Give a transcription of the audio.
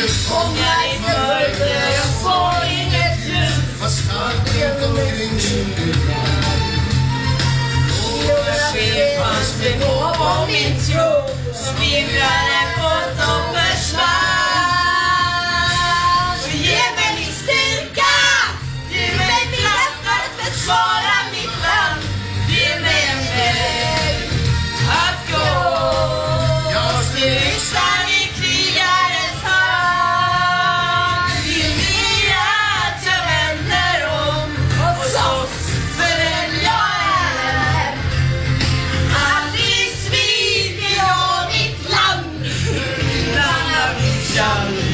Fångar i mörker, jag får inget ljus. Fast allt runt omkring skymmer Några skepans behov och min tro svingrade på toppen svart. Och ge mig min styrka, ge mig kraft att försvara mitt land. Ge mig en väg att gå. Jag ska lyssna i krigarens hand. Vill ni att jag vänder om och slåss för den jag är? Aldrig sviker jag mitt land, utan jag vill